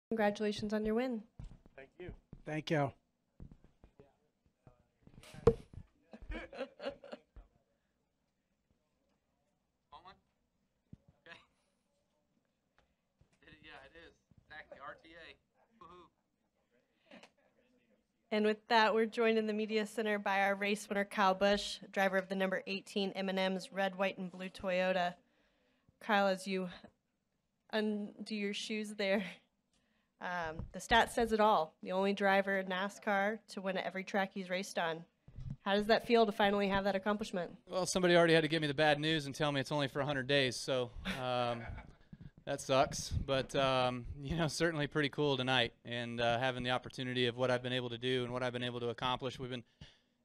Congratulations on your win. Thank you. Thank you. On? Okay. Yeah, it is. Exactly. RTA. Woohoo. And with that, we're joined in the media center by our race winner, Kyle Busch, driver of the number 18 M&M's red, white, and blue Toyota. Kyle, as you undo your shoes there, the stat says it all. The only driver in NASCAR to win at every track he's raced on. How does that feel to finally have that accomplishment? Well, somebody already had to give me the bad news and tell me it's only for 100 days, so that sucks. But, certainly pretty cool tonight, and having the opportunity of what I've been able to do and what I've been able to accomplish. We've been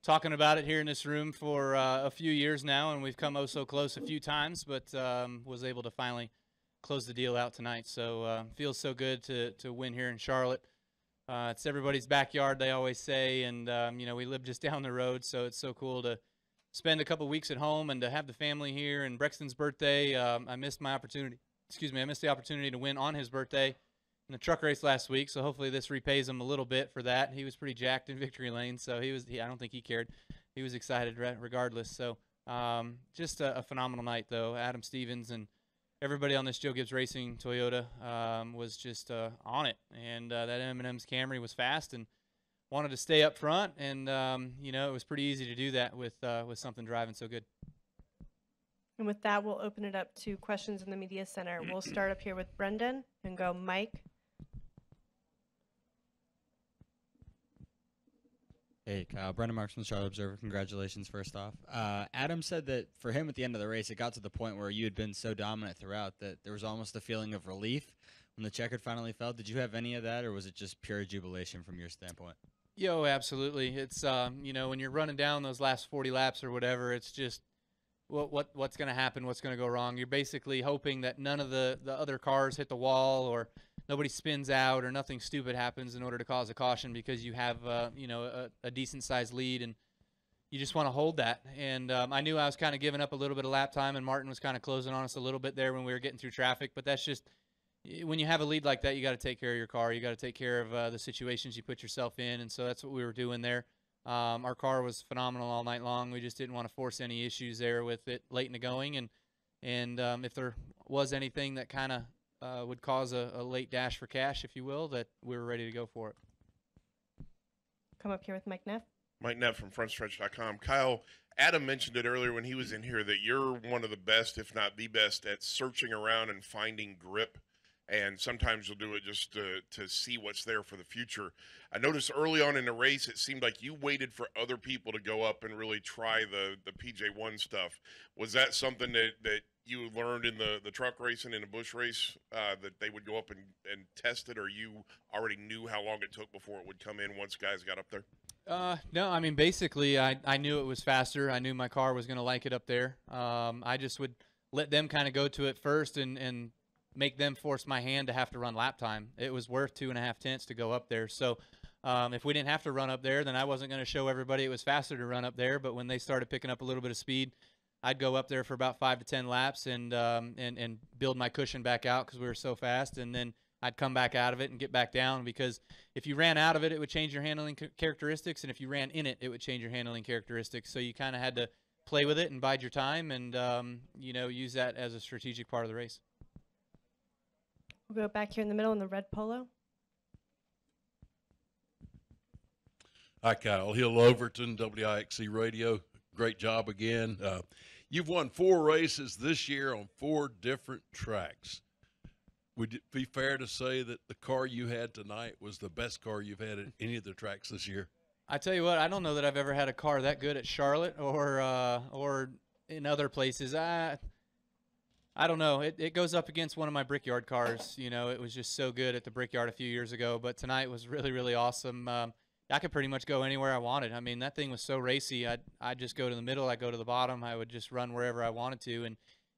talking about it here in this room for a few years now, and we've come oh so close a few times, but was able to finally close the deal out tonight. So feels so good to win here in Charlotte. It's everybody's backyard, they always say, and we live just down the road, so it's so cool to spend a couple weeks at home and to have the family here. And Brexton's birthday, I missed my opportunity. I missed the opportunity to win on his birthday in the truck race last week, so hopefully this repays him a little bit for that. He was pretty jacked in victory lane, so I don't think he cared. He was excited regardless. So just a phenomenal night, though. Adam Stevens and everybody on this Joe Gibbs Racing Toyota was just on it, and that M&M's Camry was fast and wanted to stay up front, and it was pretty easy to do that with something driving so good. And with that, we'll open it up to questions in the media center. We'll start up here with Brendan and go Mike. Hey, Kyle. Brendan Marks from the Charlotte Observer. Congratulations, first off. Adam said that for him at the end of the race, it got to the point where you had been so dominant throughout that there was almost a feeling of relief when the check had finally fell. Did you have any of that, or was it just pure jubilation from your standpoint? Yo, absolutely. It's when you're running down those last 40 laps or whatever, it's just what's going to happen, what's going to go wrong. You're basically hoping that none of the other cars hit the wall, or nobody spins out, or nothing stupid happens in order to cause a caution, because you have a decent sized lead, and you just want to hold that. And I knew I was kind of giving up a little bit of lap time, and Martin was kind of closing on us a little bit there when we were getting through traffic. But that's just, when you have a lead like that, you got to take care of your car. You got to take care of the situations you put yourself in, and so that's what we were doing there. Our car was phenomenal all night long. We just didn't want to force any issues there with it late in the going, and if there was anything that kind of would cause a late dash for cash, if you will, that we were ready to go for it. Come up here with Mike Neff. Mike Neff from frontstretch.com. Kyle, Adam mentioned it earlier when he was in here that you're one of the best, if not the best, at searching around and finding grip. And sometimes you'll do it just to see what's there for the future. I noticed early on in the race, it seemed like you waited for other people to go up and really try the PJ1 stuff. Was that something that you learned in the truck racing and the Busch race, that they would go up and test it, or you already knew how long it took before it would come in once guys got up there? No, I mean, basically, I knew it was faster. I knew my car was going to like it up there. I just would let them kind of go to it first and make them force my hand to have to run lap time. It was worth 2.5 tenths to go up there. So if we didn't have to run up there, then I wasn't going to show everybody it was faster to run up there. But when they started picking up a little bit of speed, I'd go up there for about 5 to 10 laps and build my cushion back out because we were so fast. And then I'd come back out of it and get back down, because if you ran out of it, it would change your handling characteristics. And if you ran in it, it would change your handling characteristics. So you kind of had to play with it and bide your time and, use that as a strategic part of the race. We'll go back here in the middle in the red polo. Hi, Kyle. Hill Overton, WIXC Radio. Great job again. You've won 4 races this year on 4 different tracks. Would it be fair to say that the car you had tonight was the best car you've had at any of the tracks this year? I tell you what, I don't know that I've ever had a car that good at Charlotte or in other places. I don't know. It goes up against one of my Brickyard cars. It was just so good at the Brickyard a few years ago, but tonight was really, really awesome. I could pretty much go anywhere I wanted. I mean, that thing was so racy. I'd just go to the middle. I'd go to the bottom. I would just run wherever I wanted to,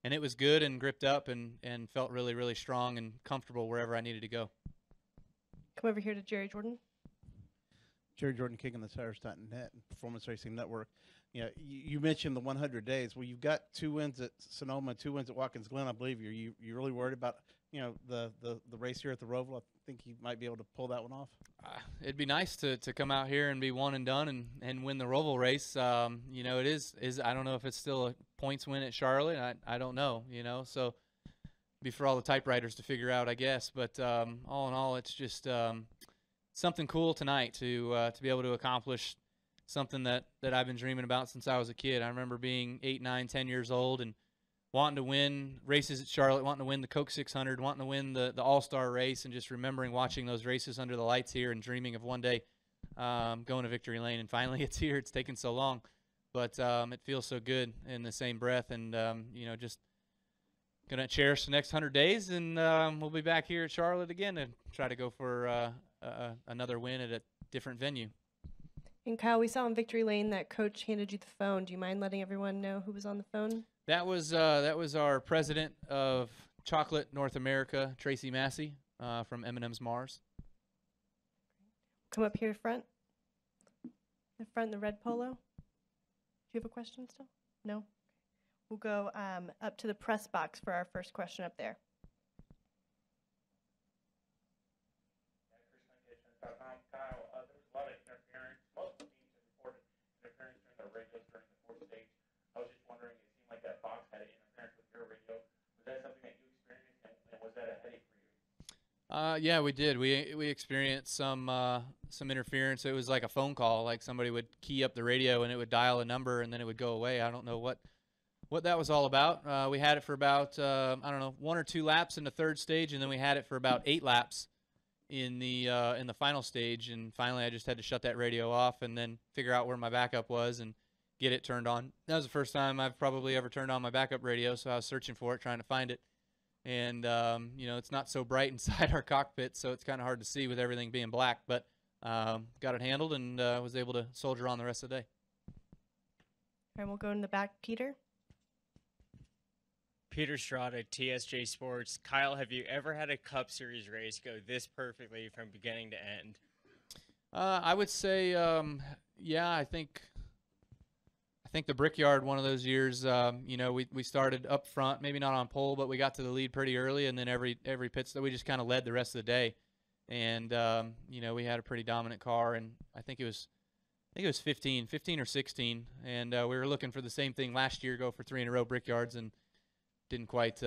and it was good and gripped up and felt really, really strong and comfortable wherever I needed to go. Come over here to Jerry Jordan. Jerry Jordan, King on the Tires.net and Performance Racing Network. you mentioned the 100 days. Well, you've got 2 wins at Sonoma and 2 wins at Watkins Glen, I believe. You really worried about the race here at the Roval? I think you might be able to pull that one off. It'd be nice to come out here and be one and done and win the Roval race. It is I don't know if it's still a points win at Charlotte. I don't know. So be for all the typewriters to figure out, I guess. But all in all, it's just something cool tonight to be able to accomplish something that I've been dreaming about since I was a kid. I remember being 8, 9, 10 years old and wanting to win races at Charlotte, wanting to win the Coke 600, wanting to win the All-Star race, and just remembering watching those races under the lights here and dreaming of one day going to victory lane. And finally it's here. It's taken so long, but it feels so good in the same breath. And, just going to cherish the next 100 days, and we'll be back here at Charlotte again and try to go for another win at a different venue. And Kyle, we saw in victory lane that Coach handed you the phone. Do you mind letting everyone know who was on the phone? That was our president of Chocolate North America, Tracy Massey, from M&M's Mars. Come up here front. The front, the red polo. Do you have a question still? No? We'll go up to the press box for our first question up there. Kyle, there was a lot of interference. Most teams have reported interference during the radios during the fourth stage. I was just wondering, it seemed like that box had interference with your radio. Was that something that you experienced, and was that a headache for you? Yeah, we did. We experienced some interference. It was like a phone call, like somebody would key up the radio and it would dial a number and then it would go away. I don't know what that was all about. We had it for about 1 or 2 laps in the third stage, and then we had it for about 8 laps in the final stage. And finally, I just had to shut that radio off and then figure out where my backup was and get it turned on. That was the first time I've probably ever turned on my backup radio, so I was searching for it, trying to find it. And, it's not so bright inside our cockpit, so it's kind of hard to see with everything being black. But got it handled and was able to soldier on the rest of the day. And we'll go in the back, Peter. Peter Strada, TSJ Sports. Kyle, have you ever had a Cup Series race go this perfectly from beginning to end? I would say, yeah. I think the Brickyard one of those years. We started up front, maybe not on pole, but we got to the lead pretty early, and then every pit stop we just kind of led the rest of the day. And we had a pretty dominant car, and I think it was 15 or 16, and we were looking for the same thing last year, go for 3 in a row Brickyards, and didn't quite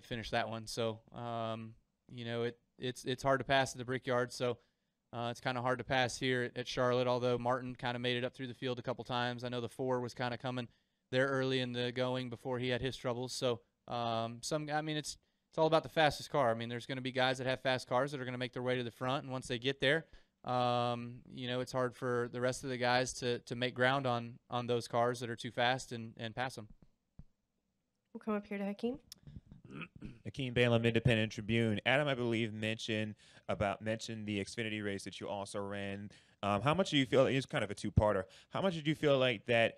finish that one. So it's hard to pass at the Brickyard. So it's kind of hard to pass here at Charlotte. Although Martin kind of made it up through the field a couple times. I know the 4 was kind of coming there early in the going before he had his troubles. So it's all about the fastest car. I mean, there's going to be guys that have fast cars that are going to make their way to the front, and once they get there, it's hard for the rest of the guys to make ground on those cars that are too fast and pass them. We'll come up here to Hakeem. Hakeem Balaam, Independent Tribune. Adam, I believe, mentioned the Xfinity race that you also ran. How much do you feel, it's kind of a two-parter, how much did you feel like that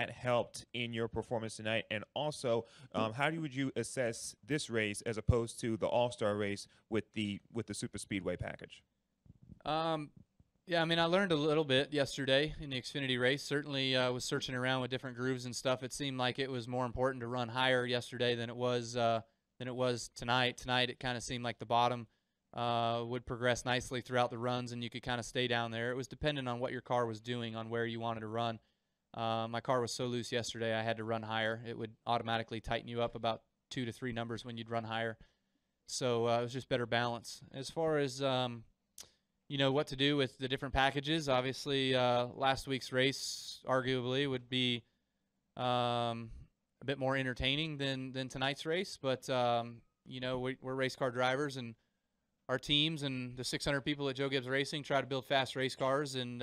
helped in your performance tonight? And also, how would you assess this race as opposed to the All-Star race with the Super Speedway package? Yeah, I mean, I learned a little bit yesterday in the Xfinity race. Certainly was searching around with different grooves and stuff. It seemed like it was more important to run higher yesterday than it was tonight. Tonight, it kind of seemed like the bottom would progress nicely throughout the runs, and you could kind of stay down there. It was dependent on what your car was doing on where you wanted to run. My car was so loose yesterday, I had to run higher. It would automatically tighten you up about 2 to 3 numbers when you'd run higher. So it was just better balance. As far as what to do with the different packages. Obviously, last week's race arguably would be a bit more entertaining than tonight's race. But, we're race car drivers, and our teams and the 600 people at Joe Gibbs Racing try to build fast race cars. And,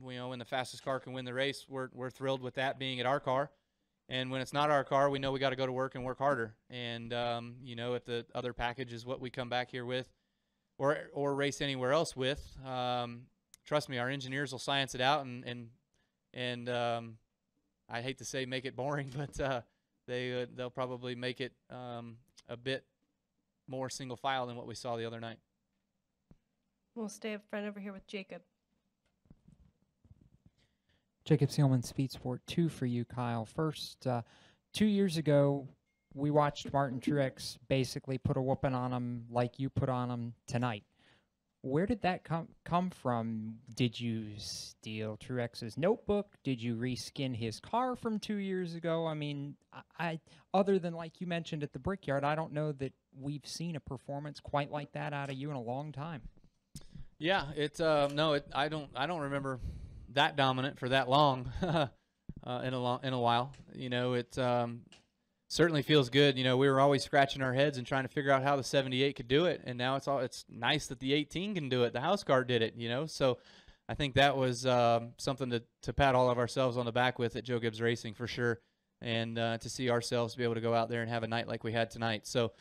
when the fastest car can win the race, we're thrilled with that being at our car. And when it's not our car, we know we got to go to work and work harder. And, if the other package is what we come back here with, or race anywhere else with, trust me, our engineers will science it out, and I hate to say make it boring, but they'll probably make it a bit more single file than what we saw the other night. We'll stay up front over here with Jacob. Jacob Seelman, Speed Sport 2 for you, Kyle. First, 2 years ago, we watched Martin Truex basically put a whooping on him like you put on him tonight. Where did that come from? Did you steal Truex's notebook? Did you reskin his car from 2 years ago? I mean, I other than like you mentioned at the Brickyard, I don't know that we've seen a performance quite like that out of you in a long time. Yeah, I don't remember that dominant for that long in a while. You know, it certainly feels good. You know, we were always scratching our heads and trying to figure out how the 78 could do it, and now it's nice that the 18 can do it. The house car did it, you know. So I think that was something to pat all of ourselves on the back with at Joe Gibbs Racing for sure, and to see ourselves be able to go out there and have a night like we had tonight. So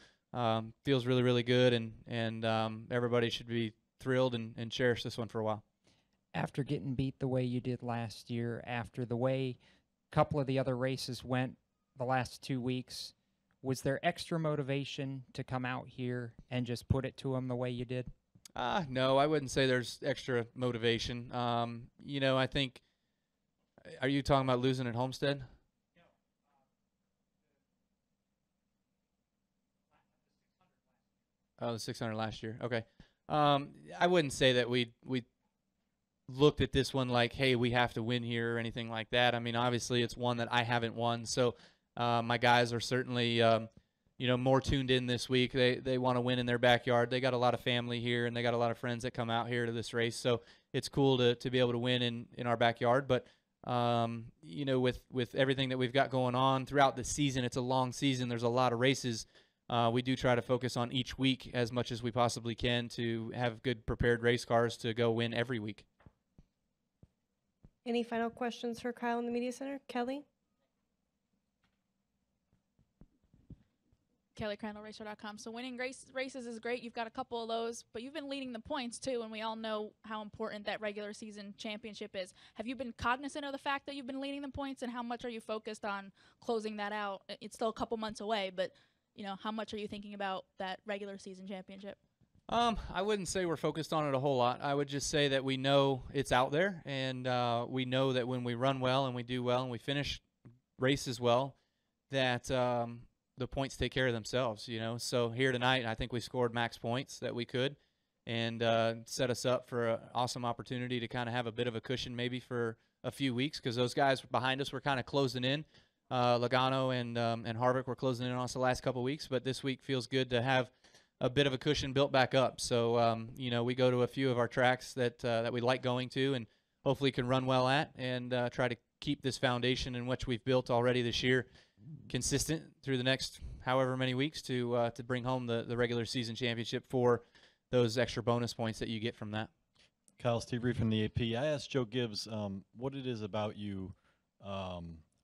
feels really, really good, and everybody should be thrilled and cherish this one for a while. After getting beat the way you did last year, after the way a couple of the other races went the last 2 weeks, was there extra motivation to come out here and just put it to them the way you did? No, I wouldn't say there's extra motivation. You know, I think, are you talking about losing at Homestead? Oh, the 600 last year. Okay. I wouldn't say that we looked at this one like, hey, we have to win here or anything like that. I mean, obviously it's one that I haven't won, so my guys are certainly you know, more tuned in this week. They want to win in their backyard. They got a lot of family here, and they got a lot of friends that come out here to this race, so it's cool to be able to win in our backyard. But you know, with everything that we've got going on throughout the season, it's a long season. There's a lot of races. We do try to focus on each week as much as we possibly can to have good prepared race cars to go win every week. Any final questions for Kyle in the Media Center? Kelly? Kelly Crandall, Racer.com. So winning races is great. You've got a couple of those, but you've been leading the points too, and we all know how important that regular season championship is. Have you been cognizant of the fact that you've been leading the points, and how much are you focused on closing that out? It's still a couple months away, but you know, how much are you thinking about that regular season championship? I wouldn't say we're focused on it a whole lot. I would just say that we know it's out there, and we know that when we run well and we do well and we finish races well, that the points take care of themselves, you know. So here tonight, I think we scored max points that we could, and set us up for an awesome opportunity to kind of have a bit of a cushion maybe for a few weeks, because those guys behind us were kind of closing in. Logano and Harvick were closing in on us the last couple of weeks, but this week feels good to have a bit of a cushion built back up. So, you know, we go to a few of our tracks that we like going to and hopefully can run well at, and try to keep this foundation in which we've built already this year consistent through the next however many weeks to bring home the regular season championship for those extra bonus points that you get from that. Kyle, Steve Reed from the AP. I asked Joe Gibbs what it is about you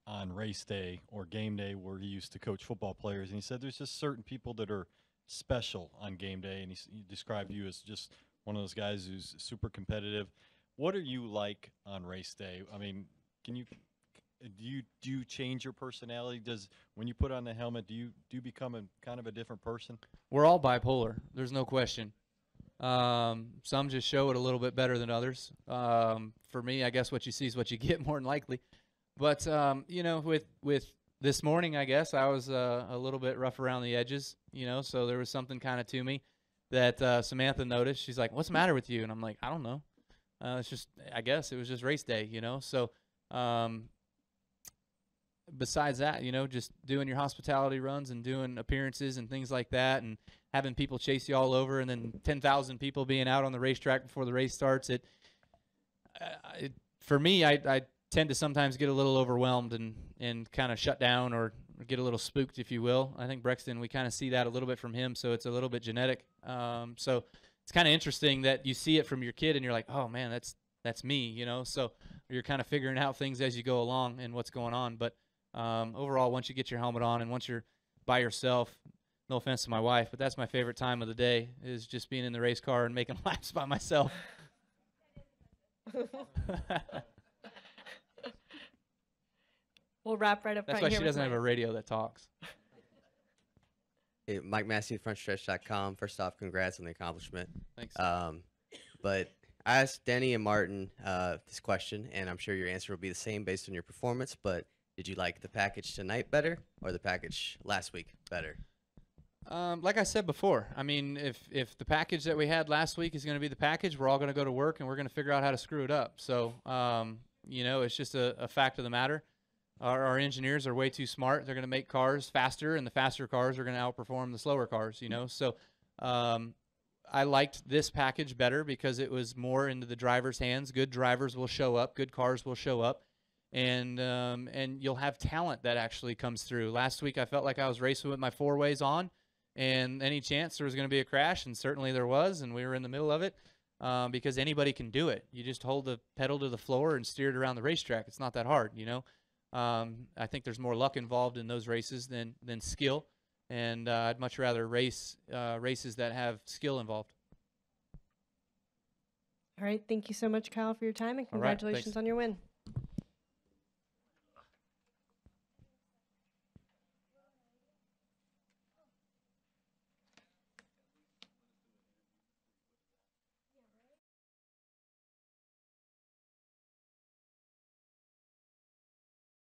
on race day or game day where he used to coach football players, and he said there's just certain people that are special on game day, and he described you as just one of those guys who's super competitive. What are you like on race day? I mean, do you change your personality? When you put on the helmet, do you become kind of a different person? We're all bipolar. There's no question. Some just show it a little bit better than others. For me, I guess what you see is what you get, more than likely. But you know, with this morning, I guess I was a little bit rough around the edges, you know, so there was something kind of to me that Samantha noticed. She's like, "What's the matter with you?" And I'm like, "I don't know. It's just, I guess it was just race day, you know." So besides that, you know, just doing your hospitality runs and doing appearances and things like that, and having people chase you all over, and then 10,000 people being out on the racetrack before the race starts, for me, I tend to sometimes get a little overwhelmed and kind of shut down or get a little spooked, if you will. I think Brexton, we kind of see that a little bit from him, so it's a little bit genetic. So it's kind of interesting that you see it from your kid and you're like, oh man, that's me, you know. So you're kind of figuring out things as you go along and what's going on. But overall, once you get your helmet on and once you're by yourself, no offense to my wife, but that's my favorite time of the day, is just being in the race car and making laps by myself. We'll wrap right up. That's right why here she with doesn't have a radio that talks. Hey, Mike Massey, frontstretch.com. First off, congrats on the accomplishment. Thanks. But I asked Denny and Martin this question, and I'm sure your answer will be the same based on your performance, but did you like the package tonight better or the package last week better? Like I said before, I mean, if the package that we had last week is going to be the package, we're all going to go to work and we're going to figure out how to screw it up. So, you know, it's just a fact of the matter. Our engineers are way too smart. They're going to make cars faster, and the faster cars are going to outperform the slower cars, you know. So I liked this package better because it was more into the driver's hands. Good drivers will show up. Good cars will show up. And you'll have talent that actually comes through. Last week I felt like I was racing with my four-ways on, and any chance there was going to be a crash, and certainly there was, and we were in the middle of it because anybody can do it. You just hold the pedal to the floor and steer it around the racetrack. It's not that hard, you know. I think there's more luck involved in those races than skill, and I'd much rather race races that have skill involved. All right. Thank you so much, Kyle, for your time, and All right, congratulations thanks. on your win.